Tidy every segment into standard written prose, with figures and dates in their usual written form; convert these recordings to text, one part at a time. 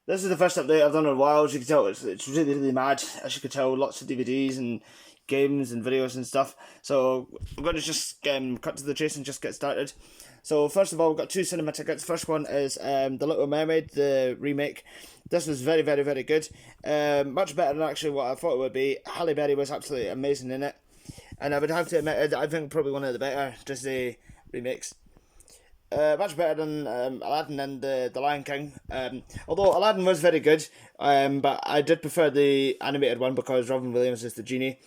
This is the first update I've done in a while. As you can tell, it's really, really mad. As you can tell, lots of DVDs and games and videos and stuff. So I'm going to just cut to the chase and just get started. So first of all, we've got two cinema tickets. First one is The Little Mermaid, the remake. This was very, very, very good. Much better than actually what I thought it would be. Halle Berry was absolutely amazing in it. And I would have to admit, I think probably one of the better Disney remakes. Much better than Aladdin and the Lion King. Although Aladdin was very good, but I did prefer the animated one because Robin Williams is the genie.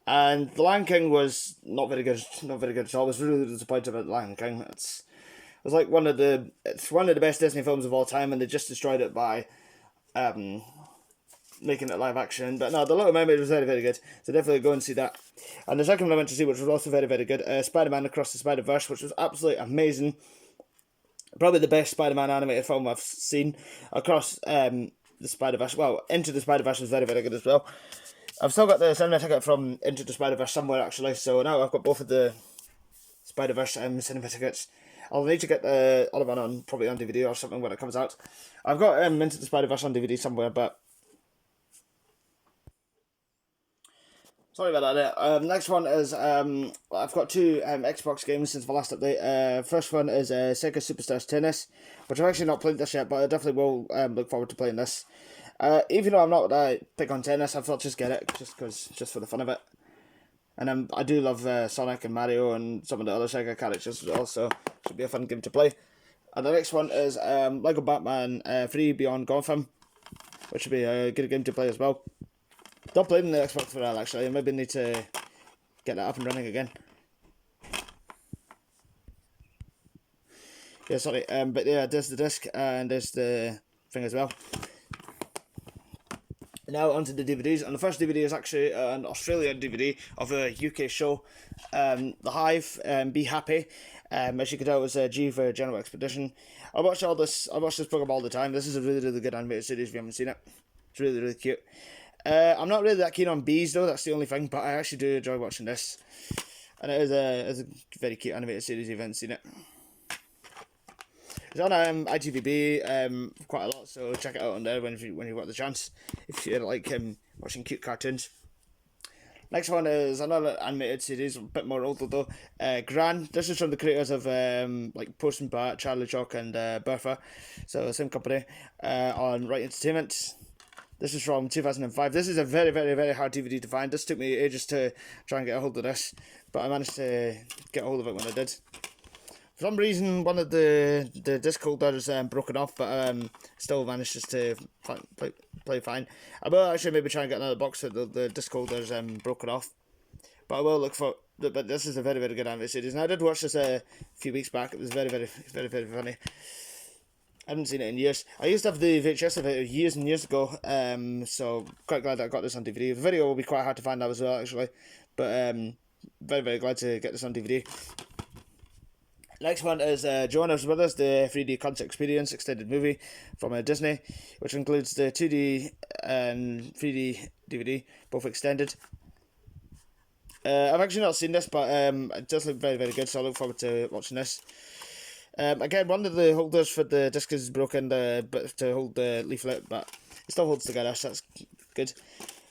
And the Lion King was not very good, not very good at all. I was really disappointed about the Lion King. It was like it's one of the best Disney films of all time, and they just destroyed it by making it live action. But no, The Little Mermaid was very, very good. So definitely go and see that. And the second one I went to see, which was also very, very good, Spider-Man Across the Spider-Verse, which was absolutely amazing. Probably the best Spider-Man animated film I've seen across the Spider-Verse. Well, Into the Spider-Verse was very, very good as well. I've still got the cinema ticket from Into the Spider-Verse somewhere, actually. So now I've got both of the Spider-Verse cinema tickets. I'll need to get the other one on, probably on DVD or something when it comes out. I've got Into the Spider-Verse on DVD somewhere, but sorry about that. Next one is I've got two Xbox games since the last update. First one is Sega Superstars Tennis, which I've actually not played this yet, but I definitely will look forward to playing this. Even though I'm not big on tennis, I thought just get it just for the fun of it. And I do love Sonic and Mario and some of the other Sega characters as well, so it should be a fun game to play. And the next one is Lego Batman 3 Beyond Gotham, which should be a good game to play as well. Don't play in the Xbox for that actually. I maybe need to get that up and running again. Yeah, sorry. But yeah, there's the disc and there's the thing as well. Now onto the DVDs, and the first DVD is actually an Australian DVD of a UK show, The Hive, Be Happy. As you can tell, it was G for General Expedition. I watch this program all the time. This is a really, really good animated series if you haven't seen it. It's really, really cute. I'm not really that keen on bees though, that's the only thing, but I actually do enjoy watching this. And it's a very cute animated series if you haven't seen it. It's on ITVB quite a lot, so check it out on there when you've got the chance, if you like watching cute cartoons. Next one is another animated series, a bit more older though. Gran. This is from the creators of like Post and Pat, Charlie Chalk, and Bertha, so same company. On Right Entertainment. This is from 2005. This is a very, very, very hard DVD to find. This took me ages to try and get a hold of this, but I managed to get a hold of it when I did. For some reason, one of the disc holders broken off, but still managed just to play fine. I will actually maybe try and get another box with the disc holders broken off, but I will look for. But this is a very, very good anime series, and I did watch this a few weeks back. It was very, very, very, very funny. I haven't seen it in years. I used to have the VHS of it years and years ago, so quite glad I got this on DVD. The video will be quite hard to find now as well, actually, but very, very glad to get this on DVD. Next one is Jonas Brothers, the 3D Concert Experience extended movie from Disney, which includes the 2D and 3D DVD, both extended. I've actually not seen this, but it does look very, very good, so I look forward to watching this. Again, one of the holders for the disc is broken but to hold the leaflet, but it still holds together, so that's good.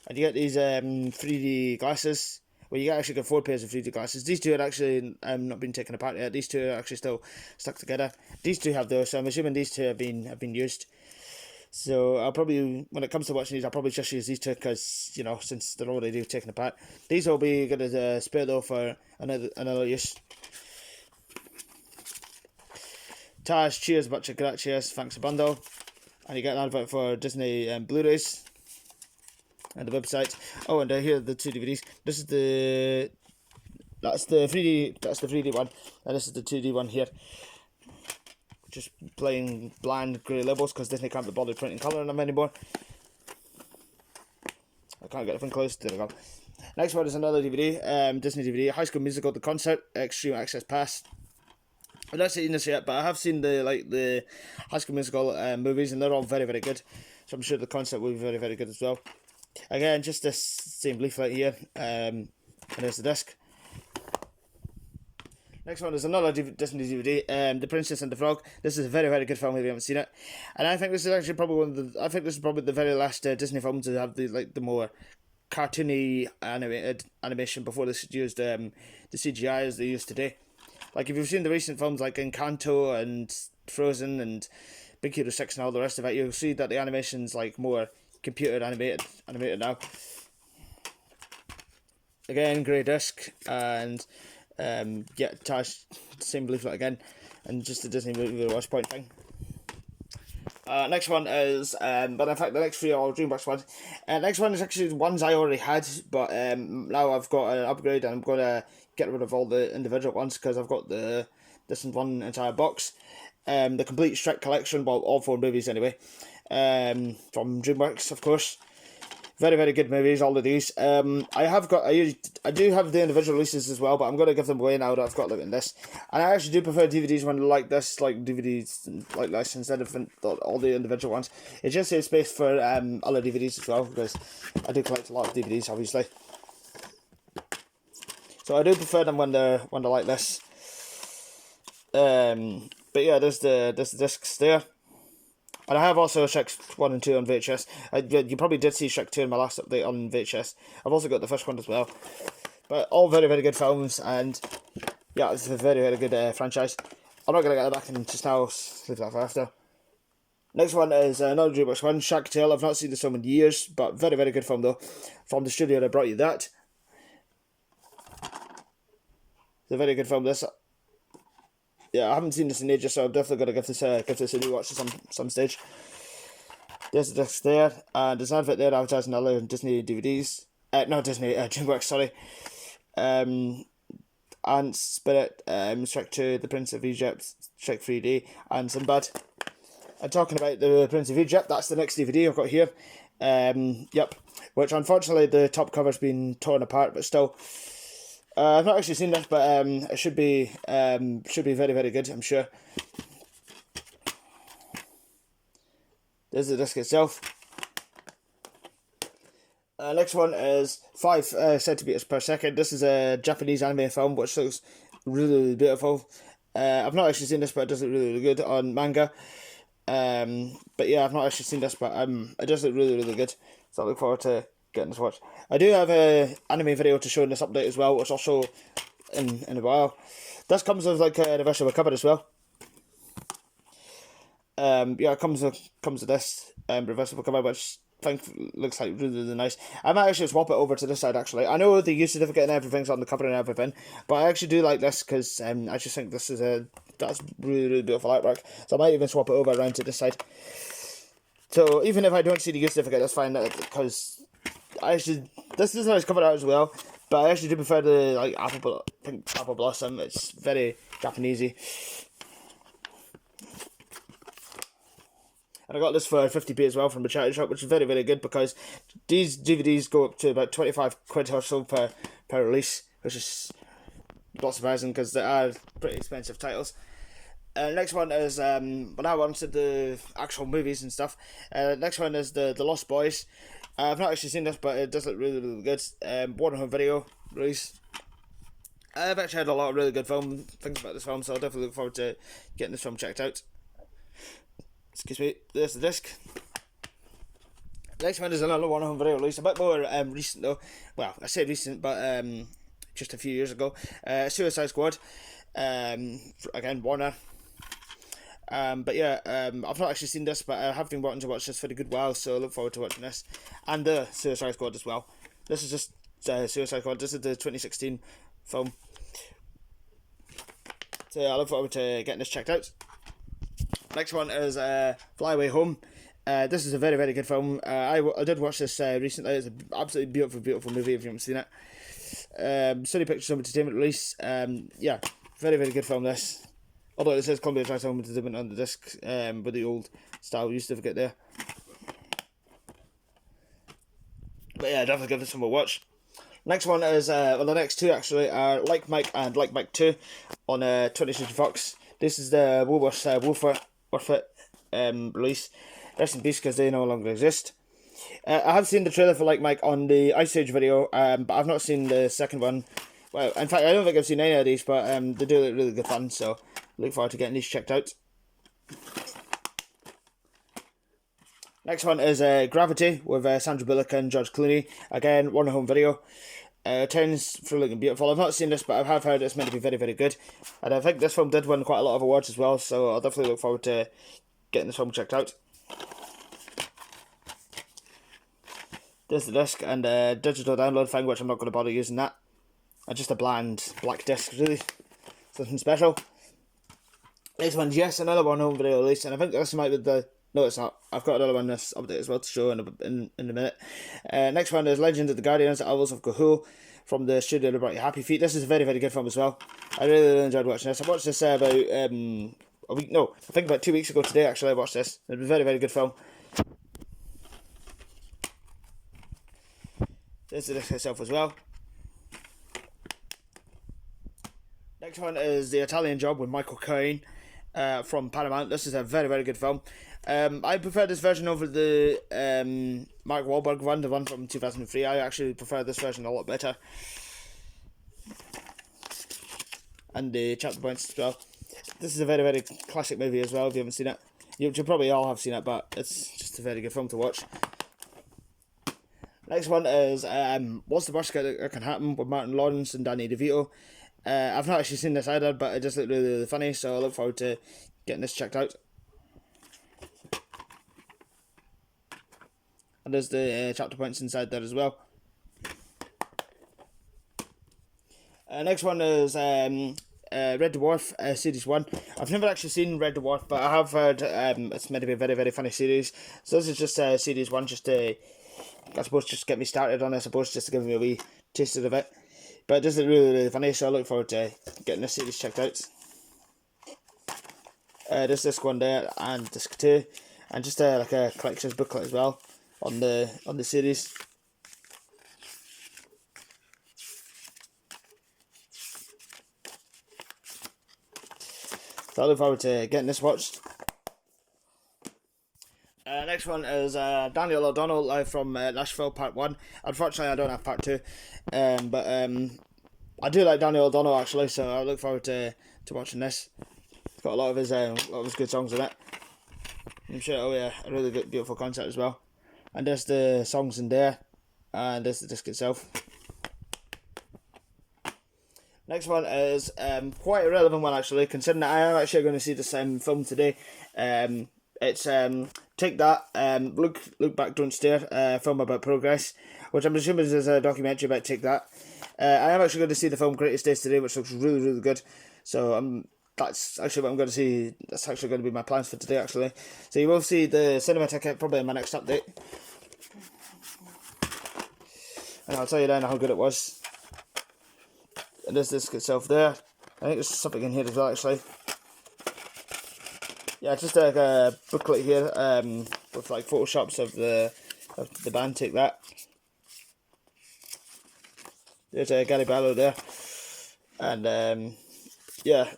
And you get these 3D glasses. Well, you actually get 4 pairs of 3D glasses. These two are actually not been taken apart yet. These two are actually still stuck together. These two have those, so I'm assuming these two have been used. So I'll probably, when it comes to watching these, I'll probably just use these two because, you know, since they're already taken apart. These will be good as a spare though for another use. Taz, cheers, much gracias, thanks a bundle. And you get an advert for Disney Blu-rays and the website. Oh, and here are the 2 DVDs. This is that's the 3D one, and this is the 2D one here. Just plain bland grey labels because Disney can't be bothered printing colour in them anymore. I can't get anything close. There we go. Next one is another DVD, Disney DVD, High School Musical: The Concert, Extreme Access Pass. I've not seen this yet, but I have seen the High School Musical movies, and they're all very, very good. So I'm sure the concert will be very, very good as well. Again, just this same leaflet here, and there's the disc. Next one is another Disney DVD, The Princess and the Frog. This is a very, very good film if you haven't seen it. And I think this is actually probably the very last Disney film to have the more cartoony animated animation before they used the CGI as they use today. Like if you've seen the recent films like Encanto and Frozen and Big Hero 6 and all the rest of it, you'll see that the animation's like more computer animated now. Again, grey disc, and Tash, same leaflet again, and just a Disney movie watch point thing. Next one is, but in fact the next three are DreamWorks ones. Next one is actually ones I already had, but now I've got an upgrade and I'm going to get rid of all the individual ones because I've got this in one entire box. The complete Shrek collection, well, all 4 movies anyway, from DreamWorks, of course. Very, very good movies, all of these. I do have the individual releases as well, but I'm going to give them away now that I've got them in this. And I actually do prefer DVDs when like this, like DVDs like this, instead of all the individual ones. It just saves space for other DVDs as well, because I do collect a lot of DVDs, obviously. So I do prefer them when they're like this. But yeah, there's the discs there. And I have also Shrek 1 and 2 on VHS. You probably did see Shrek 2 in my last update on VHS. I've also got the first one as well. But all very, very good films, and yeah, it's a very, very good franchise. I'm not going to get that back in just now, leave that for after. Next one is another DreamWorks one, Shark Tale. I've not seen this film in years, but very, very good film though. From the studio that brought you that. It's a very good film, this. Yeah, I haven't seen this in ages, so I'm definitely going to give this a new watch at some stage. There's the disc there, and there's an advert there advertising other Disney DVDs. Not Disney, DreamWorks, sorry. And Spirit, Shrek 2, The Prince of Egypt, Shrek 3D, and Sinbad. And talking about The Prince of Egypt, that's the next DVD I've got here. Yep, which unfortunately the top cover's been torn apart, but still. I've not actually seen this, but it should be very, very good, I'm sure. There's the disc itself. Next one is 5 centimeters per second. This is a Japanese anime film, which looks really, really beautiful. I've not actually seen this, but it does look really, really good on manga. But yeah, I've not actually seen this, but it does look really, really good. So I look forward to getting this watch. I do have an anime video to show in this update as well, which I'll show in a while. This comes with like a reversible cover as well. Yeah, it comes with this reversible cover, which I think looks like really, really nice. I might actually swap it over to this side actually. I know the use certificate and everything's on the cover and everything, but I actually do like this because I just think that's really, really beautiful artwork. So I might even swap it over around to this side. So even if I don't see the use certificate, that's fine, because this is nice cover art as well, but I actually do prefer the like apple blossom. It's very Japanesey. And I got this for 50p as well from the charity shop, which is very, very good because these DVDs go up to about 25 quid or so per release, which is not surprising because they are pretty expensive titles. Next one is, when I wanted the actual movies and stuff, next one is the Lost Boys. I've not actually seen this, but it does look really, really good. Warner Home Video release. I've actually heard a lot of really good things about this film, so I'll definitely look forward to getting this film checked out. Excuse me, there's the disc. Next one is another Warner Home Video release, a bit more recent though. Well, I say recent, but just a few years ago. Suicide Squad. Again, Warner. But yeah, I've not actually seen this, but I have been wanting to watch this for a good while, so I look forward to watching this. And the Suicide Squad as well. This is just Suicide Squad. This is the 2016 film. So I look forward to getting this checked out. Next one is Fly Away Home. This is a very, very good film. I did watch this recently. It's an absolutely beautiful, beautiful movie if you haven't seen it. Sony Pictures Home Entertainment release. Yeah, very, very good film this. Although it says Columbia Tracks Home Entertainment on the disc, with the old style use certificate there. But yeah, definitely give this one a watch. Next one is, well, the next two actually are Like Mike and Like Mike 2 on 20th Century Fox. This is the Woolworth's Worth It release. Rest in peace because they no longer exist. I have seen the trailer for Like Mike on the Ice Age video, but I've not seen the second one, Well, in fact, I don't think I've seen any of these, but they do look really good fun, so look forward to getting these checked out. Next one is Gravity with Sandra Bullock and George Clooney. Again, Warner Home Video. Turns for looking beautiful. I've not seen this, but I have heard it's meant to be very, very good. And I think this film did win quite a lot of awards as well, so I'll definitely look forward to getting this film checked out. There's the disc and a digital download thing, which I'm not going to bother using that. And just a bland black disc, really. Something special. Next one's Yes, another one home video release, and I think this might be the... No, it's not. I've got another one this update as well to show in a minute. Next one is Legend of the Guardians, Owls of Ga'Hoole, from the studio that brought you Happy Feet. This is a very, very good film as well. I really, really enjoyed watching this. I watched this about a week, no, I think about 2 weeks ago today, actually, I watched this. It was a very, very good film. There's the disc itself as well. Next one is The Italian Job with Michael Caine from Paramount. This is a very, very good film. I prefer this version over the Mark Wahlberg one, the one from 2003. I actually prefer this version a lot better. And the chapter points as well. This is a very, very classic movie as well, if you haven't seen it. You probably all have seen it, but it's just a very good film to watch. Next one is What's the Worst That Can Happen with Martin Lawrence and Danny DeVito. I've not actually seen this either, but it just looked really, really funny, so I look forward to getting this checked out. And there's the chapter points inside there as well. Next one is Red Dwarf, Series 1. I've never actually seen Red Dwarf, but I have heard it's meant to be a very, very funny series. So this is just Series 1, just to, I suppose, just get me started on it, I suppose, just to give me a wee taster of it. But it does look really, really funny, so I look forward to getting this series checked out. There's disc 1 there, and disc 2, and just like a collector's booklet as well on the series. So I look forward to getting this watched. Next one is Daniel O'Donnell live from Nashville Part 1. Unfortunately, I don't have Part 2, but I do like Daniel O'Donnell actually, so I look forward to watching this. It's got a lot of his good songs in it. I'm sure it'll be a really good, beautiful concert as well. And there's the songs in there, and there's the disc itself. Next one is quite a relevant one actually, considering that I am actually going to see this film today. It's Take That, Look Back, Don't Stare, film about progress, which I'm assuming is a documentary about Take That. I am actually going to see the film Greatest Days today, which looks really, really good. So that's actually what I'm going to see. That's actually going to be my plans for today, actually. So you will see the cinema ticket probably in my next update. And I'll tell you then how good it was. And there's this itself there. I think there's something in here as well, actually. Yeah, just like a booklet here with like photoshops of the band Take That. There's Gary Barlow there, and yeah,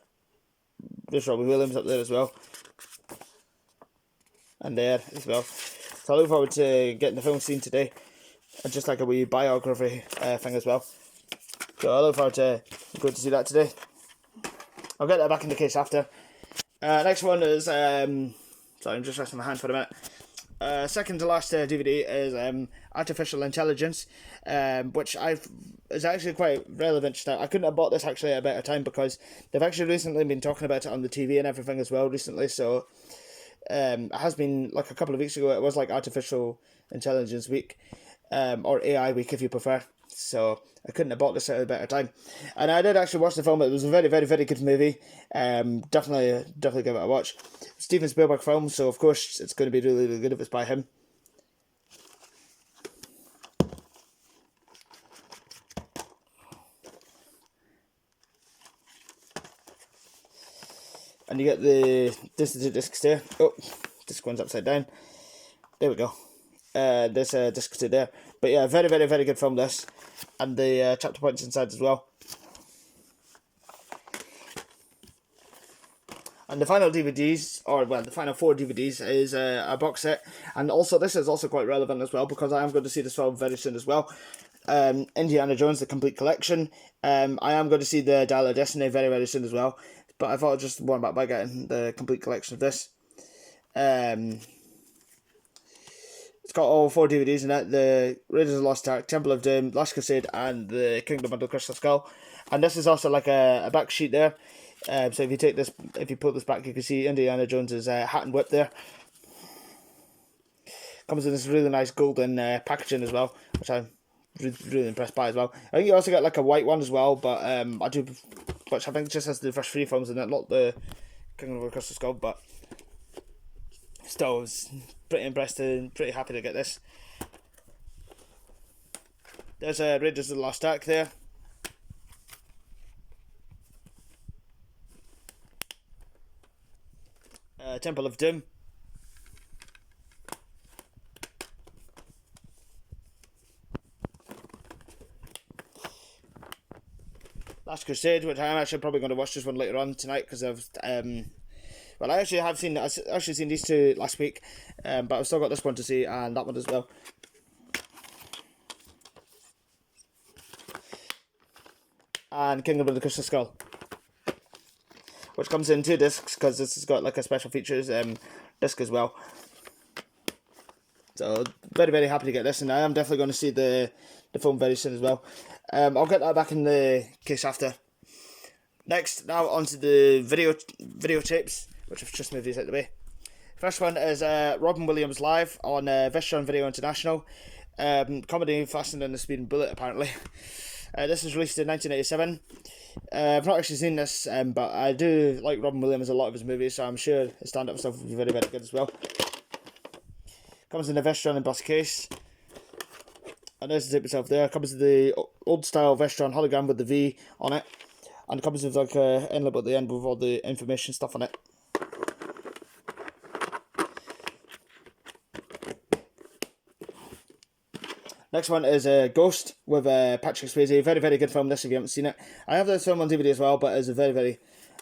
there's Robbie Williams up there as well, and there as well. So I look forward to getting the film seen today, and just like a wee biography thing as well. So I look forward to going to see that today. I'll get that back in the case after. Next one is, sorry, I'm just resting my hand for a minute. Second to last DVD is Artificial Intelligence, which is actually quite relevant now. I couldn't have bought this actually at a better time because they've actually recently been talking about it on the TV and everything as well recently, so it has been like a couple of weeks ago. It was like Artificial Intelligence Week, or AI Week if you prefer. So I couldn't have bought this at a better time, and I did actually watch the film. It was a very, very, very good movie. Definitely give it a watch. Steven Spielberg film, so of course it's going to be really, really good if it's by him. And you get the discs there. Oh, disc one's upside down. There we go. There's a disc 2 there. But yeah, very, very, very good film this. And the chapter points inside as well. And the final DVDs, or well, the final 4 DVDs is a box set. And also, this is also quite relevant as well, because I am going to see this film very soon as well. Indiana Jones, The Complete Collection. I am going to see the Dial of Destiny very, very soon as well. But I thought I'd just warm up by getting the complete collection of this. It's got all 4 DVDs in it: the Raiders of the Lost Ark, Temple of Doom, Last Crusade, and the Kingdom of the Crystal Skull. And this is also like a back sheet there. So if you pull this back, you can see Indiana Jones's hat and whip there. Comes in this really nice golden packaging as well, which I'm really impressed by as well. I think you also get like a white one as well, but which I think just has the first 3 films in it, not the Kingdom of the Crystal Skull. But still, I was pretty impressed and pretty happy to get this. There's Raiders of the Lost Ark there. Temple of Doom. Last Crusade, which I'm actually probably going to watch this one later on tonight because I've well, I actually seen these 2 last week, but I've still got this one to see and that one as well. And Kingdom of the Crystal Skull, which comes in 2 discs because this has got like a special features disc as well. So very, very happy to get this, and I am definitely going to see the film very soon as well. I'll get that back in the case after. Next, now onto the videotapes, which I've just moved these out of the way. First one is Robin Williams live on Vistron Video International. Comedy Faster Than the Speeding Bullet, apparently. This was released in 1987. I've not actually seen this, but I do like Robin Williams, a lot of his movies, so I'm sure his stand-up stuff will be very, very good as well. Comes in a Vestron embossed case. And there's the tape itself there. Comes with the old style Vestron hologram with the V on it. And comes with like a envelope at the end with all the information stuff on it. Next one is Ghost with Patrick Swayze. Very, very good film, this, if you haven't seen it. I have this film on DVD as well, but it's a very, very...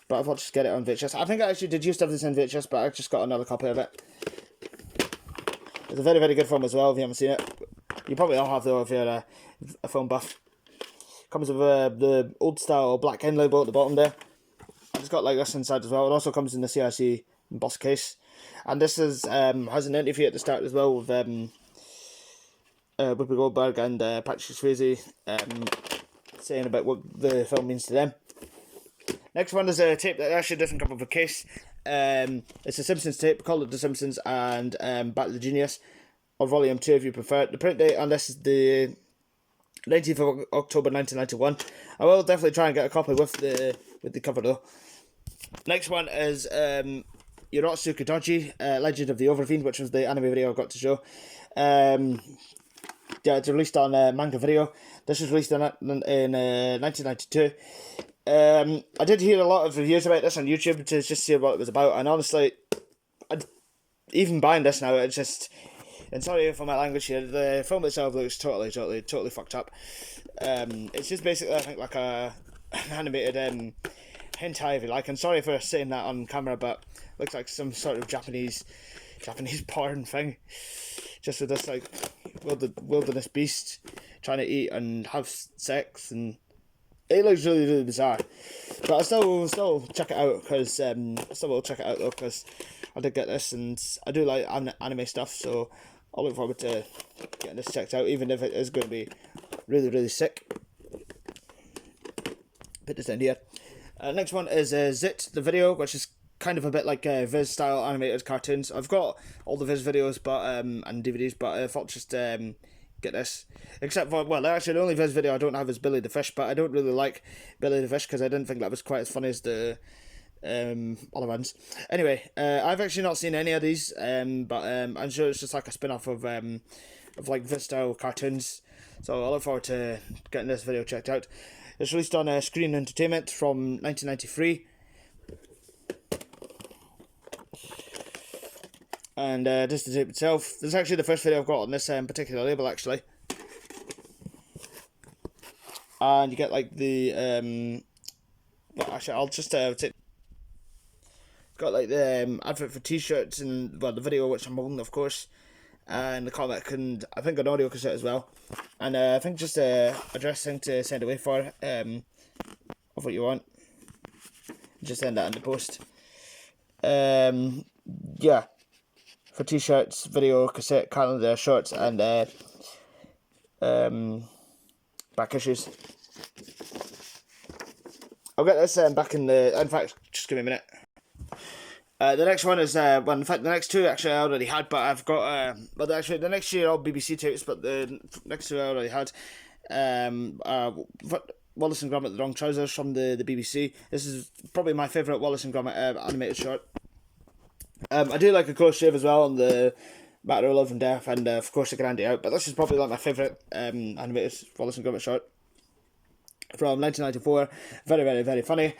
But I thought just get it on VHS. I think I actually did used to have this on VHS, but I just got another copy of it. It's a very, very good film as well, if you haven't seen it. You probably all have, though, if you're a film buff. Comes with the old style black end label at the bottom there. It's got like this inside as well. It also comes in the CRC embossed case. And this is has an interview at the start as well with Whoopi Goldberg and Patrick Swayze saying about what the film means to them. Next one is a tape that actually doesn't come with a case. It's a Simpsons tape, called it The Simpsons, and Back to the Genius, or Volume 2 if you prefer. The print date on this is the 19th of October 1991. I will definitely try and get a copy with the cover though. Next one is Yorotsuka Doji, Legend of the Overfiend, which was the anime video I got to show. Yeah, it's released on Manga Video. This was released in 1992. I did hear a lot of reviews about this on YouTube to just see what it was about, and honestly, even buying this now, it's just, and sorry for my language here, the film itself looks totally fucked up. It's just basically, I think, like an animated hentai, if you like. And sorry for saying that on camera, but looks like some sort of Japanese porn thing, just with this like wilderness beast trying to eat and have sex, and it looks really, really bizarre. But I still check it out because I still will check it out though, because I did get this and I do like anime stuff, so I'll look forward to getting this checked out, even if it is going to be really, really sick. Put this in here. Next one is Azit, the video, which is kind of a bit like Viz style animated cartoons. I've got all the Viz videos but and DVDs, but I thought just get this. Except for, well, actually the only Viz video I don't have is Billy the Fish, but I don't really like Billy the Fish because I didn't think that was quite as funny as the other ones. Anyway, I've actually not seen any of these, but I'm sure it's just like a spin-off of like Viz style cartoons. So I look forward to getting this video checked out. It's released on Screen Entertainment from 1993. And just the tape itself. This is actually the first video I've got on this particular label, actually. And you get like the well, actually I'll just take. Got like the advert for t-shirts and, well, the video which I'm holding, of course. and the comic, and I think an audio cassette as well. And I think just a address thing to send away for of what you want. Just send that in the post. Yeah, for t-shirts, video, cassette, calendar, shorts, and back issues. I'll get this back in the. In fact, just give me a minute. The next one is well, in fact, the next two actually I already had, but I've got well, actually the next two are all BBC tapes, but the next two I already had. Wallace and Grommet, The Wrong Trousers from the BBC. This is probably my favourite Wallace and Grommet animated short. I do like A Close Shave as well on the Matter of Love and Death, and of course, A Grande Out, but this is probably like my favourite animated Wallace and Grommet short from 1994. Very, very, very funny.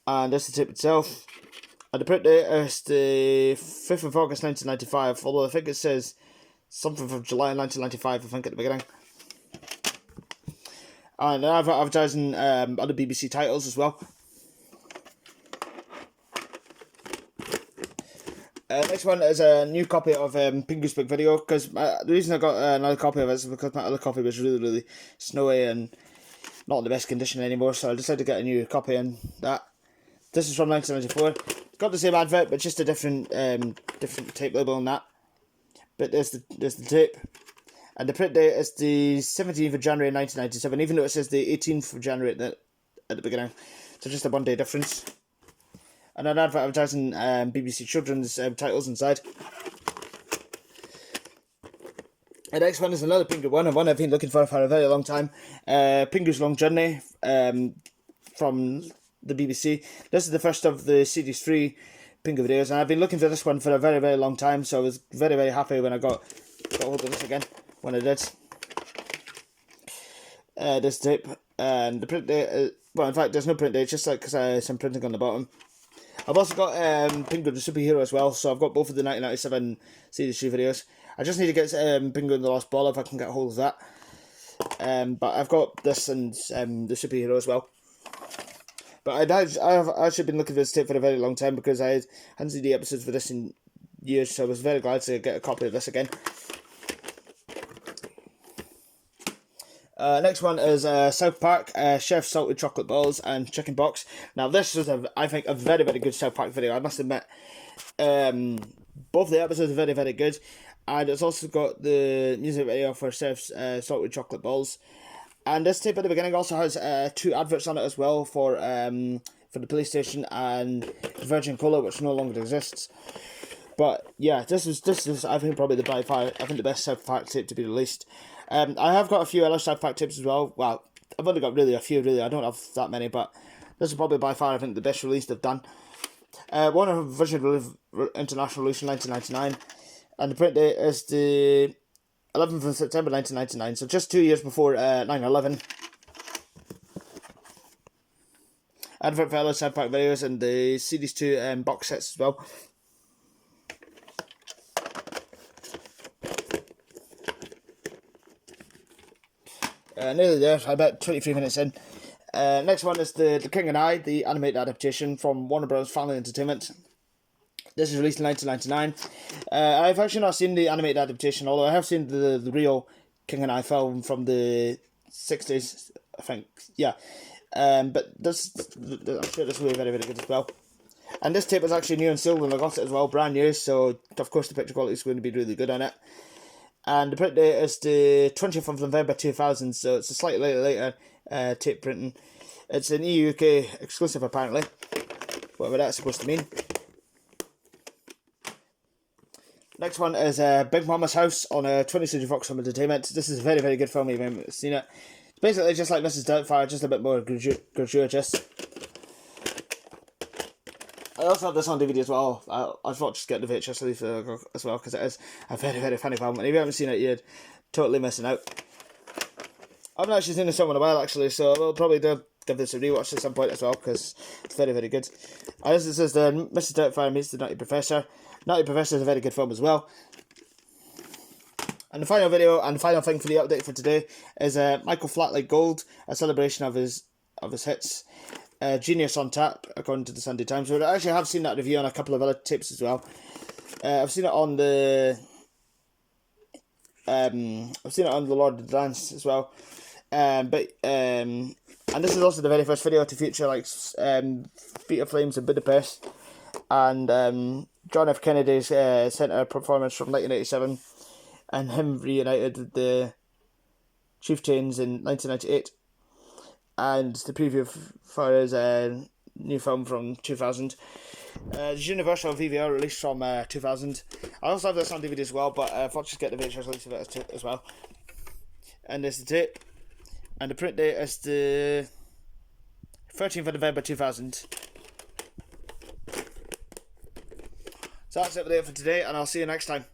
And that's the tape itself. And the print date is the 5th of August 1995, although I think it says something from July 1995, I think, at the beginning. And I've advertising other BBC titles as well. Next one is a new copy of Pinkus book video, because the reason I got another copy of it is because my other copy was really, really snowy and not in the best condition anymore, so I decided to get a new copy in that. This is from 1994. It's got the same advert, but just a different tape label on that. But there's the tape. And the print date is the 17th of January 1997, even though it says the 18th of January at the beginning. So just a 1 day difference. And an advert advertising BBC children's titles inside. The next one is another Pingus one, and one I've been looking for a very long time. Pingus Long Journey from the BBC. This is the first of the series 3 Pingus videos, and I've been looking for this one for a very, very long time, so I was very, very happy when I got hold of this again, when I did. This tape, and the print date, well, in fact, there's no print date, just like because some printing on the bottom. I've also got Pingus the Superhero as well, so I've got both of the 1997 series 3 videos. I just need to get Pingus and the Lost Ball if I can get a hold of that. But I've got this and the Superhero as well. But I've actually been looking for this tape for a very long time because I hadn't seen the episodes for this in years, so I was very glad to get a copy of this again. Next one is South Park, Chef Salted Chocolate Balls and Chicken Box. Now this was, I think, a very, very good South Park video, I must admit. Both the episodes are very, very good. And it's also got the music video for Chef's Salted Chocolate Balls. And this tape at the beginning also has 2 adverts on it as well for the PlayStation and Virgin Cola, which no longer exists. But yeah, this is I think probably the best South Park tape to be released. I have got a few other South Park tapes as well. Well, I've only got really a few, really. I don't have that many, but this is probably by far, I think, the best release they've done. One of Virgin International release in 1999, and the print date is the 11th of September 1999, so just 2 years before 9/11. Advert for other South Park videos and the Series 2 box sets as well. Nearly there, I bet 23 minutes in. Next one is the King and I, the animated adaptation from Warner Brothers Family Entertainment. This is released in 1999. I've actually not seen the animated adaptation, although I have seen the real King and I film from the 60s, I think. Yeah. But I'm sure this will be very, very good as well. And this tape is actually new and sealed when I got it as well, brand new, so of course the picture quality is going to be really good on it. And the print date is the 20th of November 2000, so it's a slightly later tape printing. It's an EU-UK exclusive apparently, whatever that's supposed to mean. Next one is Big Mama's House on 20th Century Fox Home Entertainment. This is a very, very good film if you haven't seen it. It's basically just like Mrs. Doubtfire, just a bit more gratuitous. I also have this on DVD as well. I thought just get the VHS release as well, because it is a very, very funny film. And if you haven't seen it, you're totally missing out. I haven't actually seen this film in a while, actually, so I will probably give this a rewatch at some point as well, because it's very, very good. This is the Mrs. Doubtfire meets the Nutty Professor. Nutty Professor is a very good film as well. And the final video and the final thing for the update for today is Michael Flat Like Gold, a celebration of his hits. Genius on Tap, according to the Sunday Times. But I actually have seen that review on a couple of other tapes as well. I've seen it on the Lord of the Dance as well. And this is also the very first video to feature like Feet of Flames in Budapest and John F. Kennedy's centre performance from 1987, and him reunited with the Chieftains in 1998, and the preview for his new film from 2000. It's Universal VVR released from 2000. I also have this on DVD as well, but I thought just get the VHS release of it as well. And there's the tape. And the print date is the 13th of November 2000. So that's it for today, and I'll see you next time.